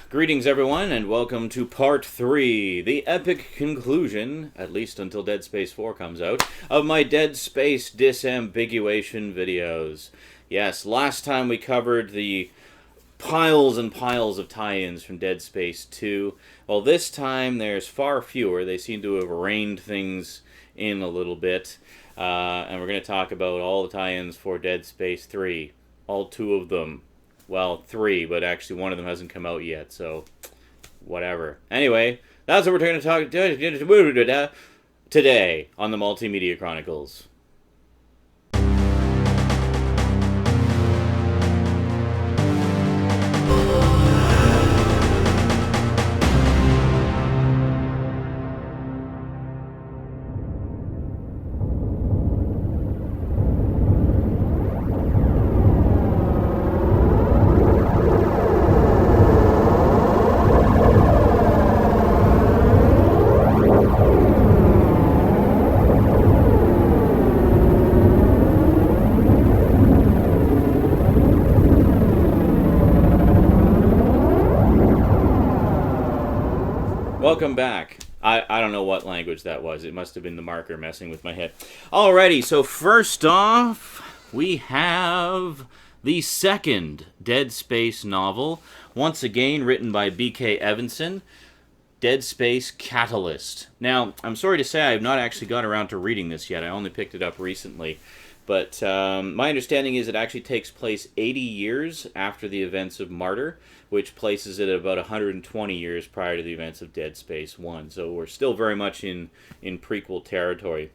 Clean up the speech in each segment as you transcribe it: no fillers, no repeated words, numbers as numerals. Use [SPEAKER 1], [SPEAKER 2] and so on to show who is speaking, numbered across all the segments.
[SPEAKER 1] Greetings, everyone, and welcome to Part 3, the epic conclusion, at least until Dead Space 4 comes out, of my Dead Space Disambiguation videos. Yes, last time we covered the piles and piles of tie-ins from Dead Space 2. Well, this time there's far fewer. They seem to have reined things in a little bit. And we're going to talk about all the tie-ins for Dead Space 3. All two of them. Well, three, but actually one of them hasn't come out yet, so whatever. Anyway, that's what we're going to talk today on the Multimedia Chronicles. Welcome back. I don't know what language that was. It must have been the marker messing with my head. Alrighty, so first off, we have the second Dead Space novel, once again written by B.K. Evanson, Dead Space Catalyst. Now, I'm sorry to say I have not actually got around to reading this yet. I only picked it up recently. But my understanding is it actually takes place 80 years after the events of Martyr, which places it at about 120 years prior to the events of Dead Space 1. So we're still very much in prequel territory.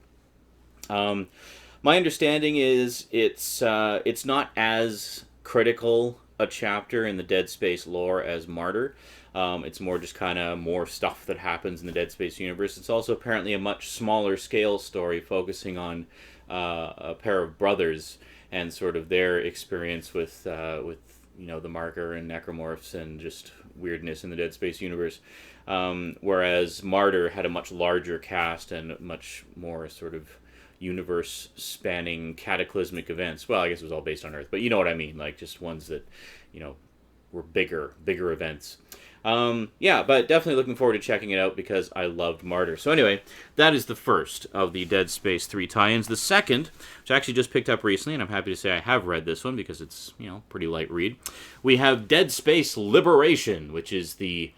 [SPEAKER 1] My understanding is it's not as critical a chapter in the Dead Space lore as Martyr. It's more just kind of more stuff that happens in the Dead Space universe. It's also apparently a much smaller scale story focusing on a pair of brothers and sort of their experience with the marker and necromorphs and just weirdness in the Dead Space universe. Whereas Martyr had a much larger cast and much more sort of universe-spanning cataclysmic events. Well, I guess it was all based on Earth, but you know what I mean, like just ones that, were bigger events. But definitely looking forward to checking it out because I loved Martyr. So anyway, that is the first of the Dead Space 3 tie-ins. The second, which I actually just picked up recently, and I'm happy to say I have read this one because it's, pretty light read. We have Dead Space Liberation, which is the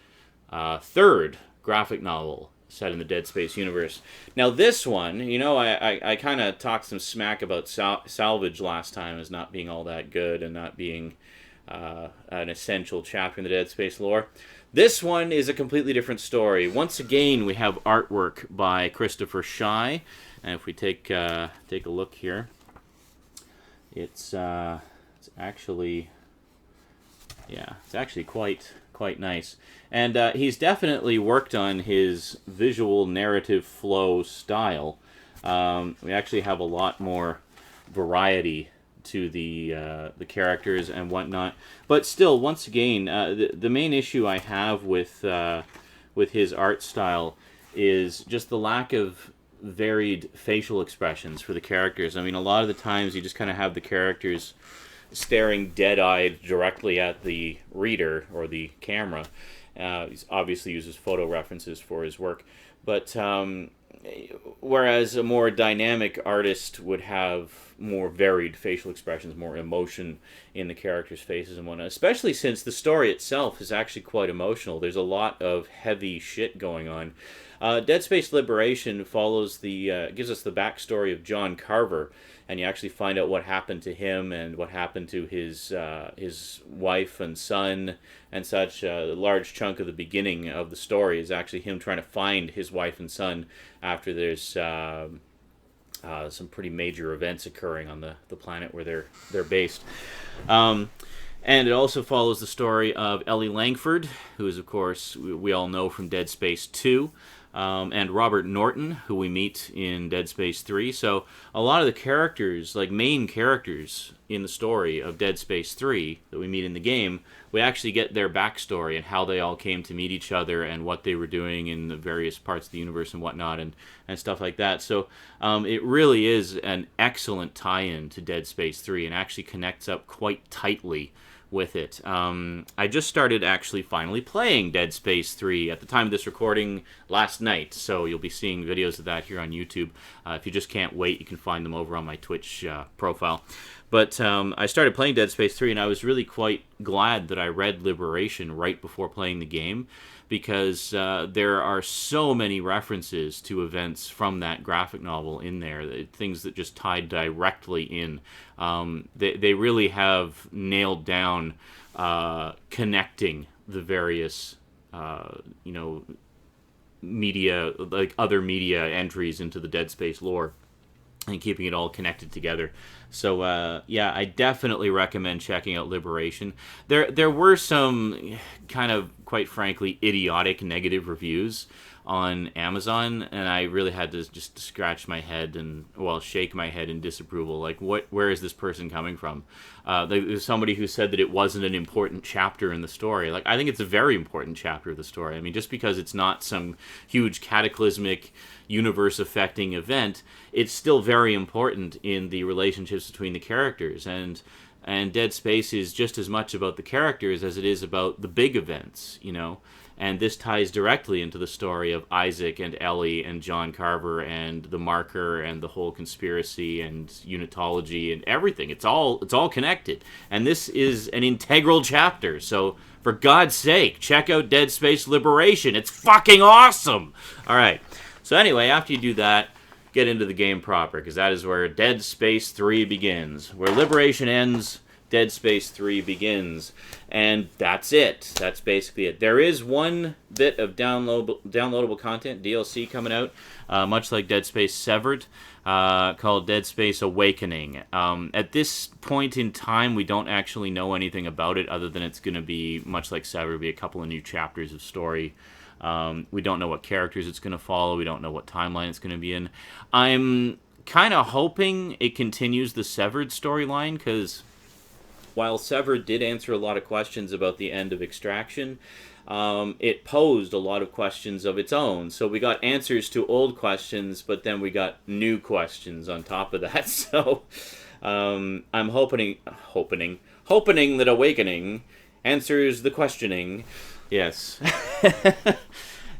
[SPEAKER 1] third graphic novel set in the Dead Space universe. Now this one, I kind of talked some smack about Salvage last time as not being all that good and not being an essential chapter in the Dead Space lore. This one is a completely different story. Once again, we have artwork by Christopher Shy, and if we take a look here, it's actually quite nice. And he's definitely worked on his visual narrative flow style. We actually have a lot more variety to the characters and whatnot, but still, once again, the main issue I have with his art style is just the lack of varied facial expressions for the characters. I mean, a lot of the times you just kind of have the characters staring dead-eyed directly at the reader or the camera. He obviously uses photo references for his work, but whereas a more dynamic artist would have more varied facial expressions, more emotion in the characters' faces and whatnot, especially since the story itself is actually quite emotional. There's a lot of heavy shit going on. Dead Space Liberation follows gives us the backstory of John Carver, and you actually find out what happened to him and what happened to his wife and son and such. A large chunk of the beginning of the story is actually him trying to find his wife and son after there's some pretty major events occurring on the planet where they're based. And it also follows the story of Ellie Langford, who is, of course, we all know from Dead Space 2. And Robert Norton, who we meet in Dead Space 3. So a lot of the characters, like main characters in the story of Dead Space 3 that we meet in the game, we actually get their backstory and how they all came to meet each other and what they were doing in the various parts of the universe and whatnot and stuff like that. So it really is an excellent tie-in to Dead Space 3 and actually connects up quite tightly with it. I just started actually finally playing Dead Space 3 at the time of this recording last night, so you'll be seeing videos of that here on YouTube. If you just can't wait, you can find them over on my Twitch profile. But I started playing Dead Space 3, and I was really quite glad that I read Liberation right before playing the game, because there are so many references to events from that graphic novel in there, things that just tied directly in. They really have nailed down connecting the various, media, like other media entries into the Dead Space lore and keeping it all connected together. So, yeah, I definitely recommend checking out Liberation. There were some kind of, quite frankly, idiotic negative reviews on Amazon, and I really had to just scratch my head and, shake my head in disapproval. Like, where is this person coming from? There's somebody who said that it wasn't an important chapter in the story. Like, I think it's a very important chapter of the story. I mean, just because it's not some huge cataclysmic, universe-affecting event, it's still very important in the relationships between the characters. And Dead Space is just as much about the characters as it is about the big events, And this ties directly into the story of Isaac and Ellie and John Carver and the Marker and the whole conspiracy and unitology and everything. It's all connected. And this is an integral chapter. So, for God's sake, check out Dead Space Liberation. It's fucking awesome! All right. So anyway, after you do that, get into the game proper, because that is where Dead Space 3 begins. Where Liberation ends, Dead Space 3 begins. And that's it. That's basically it. There is one bit of downloadable content, DLC, coming out, much like Dead Space Severed, called Dead Space Awakening. At this point in time, we don't actually know anything about it, other than it's going to be, much like Severed, be a couple of new chapters of story. We don't know what characters it's going to follow. We don't know what timeline it's going to be in. I'm kind of hoping it continues the Severed storyline, because while Severed did answer a lot of questions about the end of Extraction, it posed a lot of questions of its own. So we got answers to old questions, but then we got new questions on top of that. So I'm hoping that Awakening answers the questioning. Yes.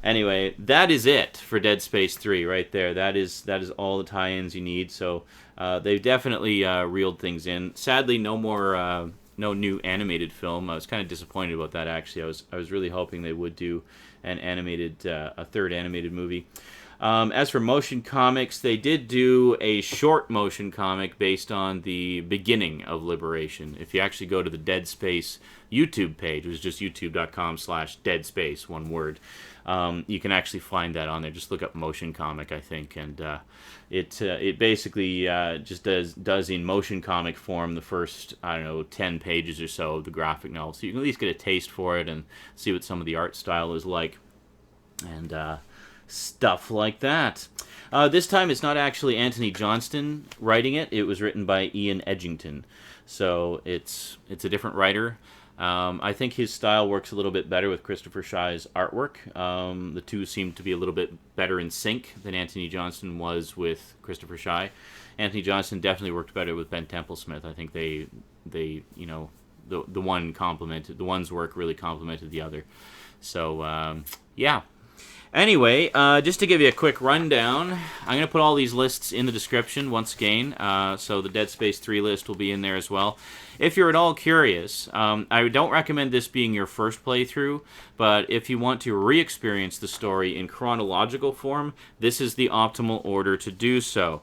[SPEAKER 1] Anyway, that is it for Dead Space 3 right there. That is all the tie-ins you need. So they've definitely reeled things in. Sadly, no new animated film. I was kind of disappointed about that, actually. I was really hoping they would do a third animated movie. As for motion comics, they did do a short motion comic based on the beginning of Liberation. If you actually go to the Dead Space YouTube page, which is just youtube.com/Dead Space, one word, you can actually find that on there. Just look up motion comic, I think, and it basically just does in motion comic form the first, 10 pages or so of the graphic novel. So you can at least get a taste for it and see what some of the art style is like. And stuff like that. This time it's not actually Anthony Johnston writing it. It was written by Ian Edgington. So it's a different writer. I think his style works a little bit better with Christopher Shy's artwork. The two seem to be a little bit better in sync than Anthony Johnston was with Christopher Shy. Anthony Johnston definitely worked better with Ben Templesmith. I think they the one's work really complemented the other. So yeah. Anyway, just to give you a quick rundown, I'm going to put all these lists in the description once again, so the Dead Space 3 list will be in there as well. If you're at all curious, I don't recommend this being your first playthrough, but if you want to re-experience the story in chronological form, this is the optimal order to do so.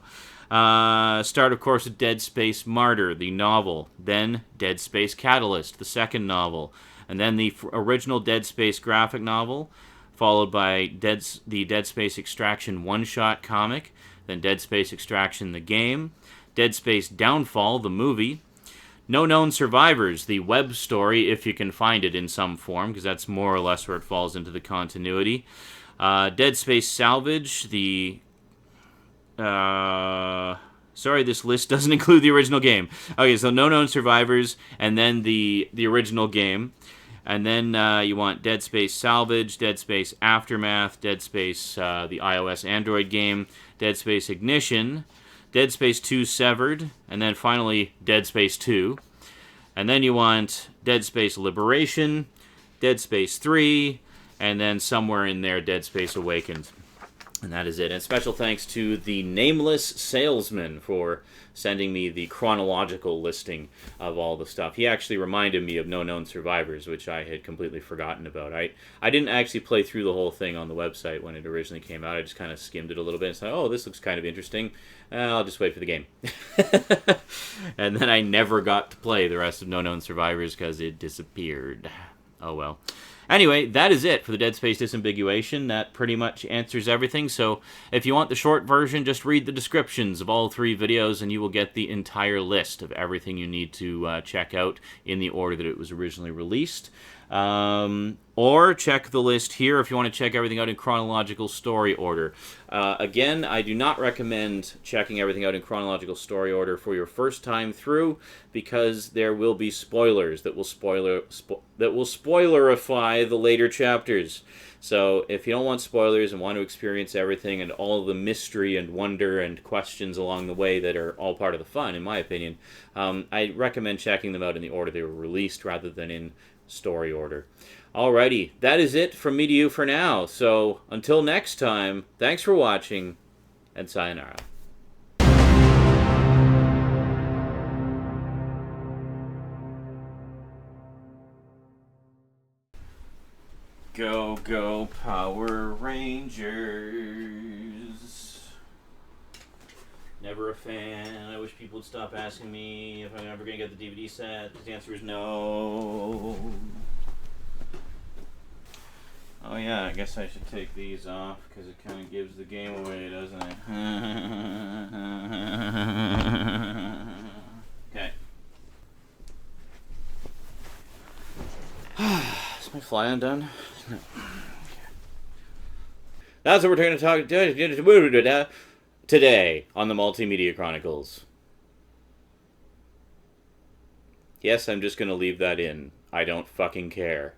[SPEAKER 1] Start, of course, with Dead Space Martyr, the novel, then Dead Space Catalyst, the second novel, and then the original Dead Space graphic novel, followed by the Dead Space Extraction one-shot comic, then Dead Space Extraction the game, Dead Space Downfall the movie, No Known Survivors, the web story, if you can find it in some form, because that's more or less where it falls into the continuity, Dead Space Salvage, the Sorry, this list doesn't include the original game. Okay, so no known survivors, and then the original game. And then you want Dead Space Salvage, Dead Space Aftermath, Dead Space, the iOS Android game, Dead Space Ignition, Dead Space 2 Severed, and then finally Dead Space 2. And then you want Dead Space Liberation, Dead Space 3, and then somewhere in there Dead Space Awakened. And that is it. And special thanks to the Nameless Salesman for sending me the chronological listing of all the stuff. He actually reminded me of No Known Survivors, which I had completely forgotten about. I didn't actually play through the whole thing on the website when it originally came out. I just kind of skimmed it a little bit and said, oh, this looks kind of interesting. I'll just wait for the game. And then I never got to play the rest of No Known Survivors because it disappeared. Oh well. Anyway, that is it for the Dead Space Disambiguation. That pretty much answers everything. So if you want the short version, just read the descriptions of all 3 videos and you will get the entire list of everything you need to check out in the order that it was originally released. Or check the list here if you want to check everything out in chronological story order. Again, I do not recommend checking everything out in chronological story order for your first time through, because there will be spoilers that will spoilerify the later chapters. So if you don't want spoilers and want to experience everything and all the mystery and wonder and questions along the way that are all part of the fun, in my opinion, I recommend checking them out in the order they were released rather than in story order. Alrighty, that is it from me to you for now. So until next time, thanks for watching, and sayonara. Go, go, Power Rangers. Never a fan. I wish people would stop asking me if I'm ever going to get the DVD set. The answer is no. Oh yeah, I guess I should take these off because it kind of gives the game away, doesn't it? Okay. Is my fly undone? No. That's what we're going to talk today on the Multimedia Chronicles. Yes, I'm just going to leave that in. I don't fucking care.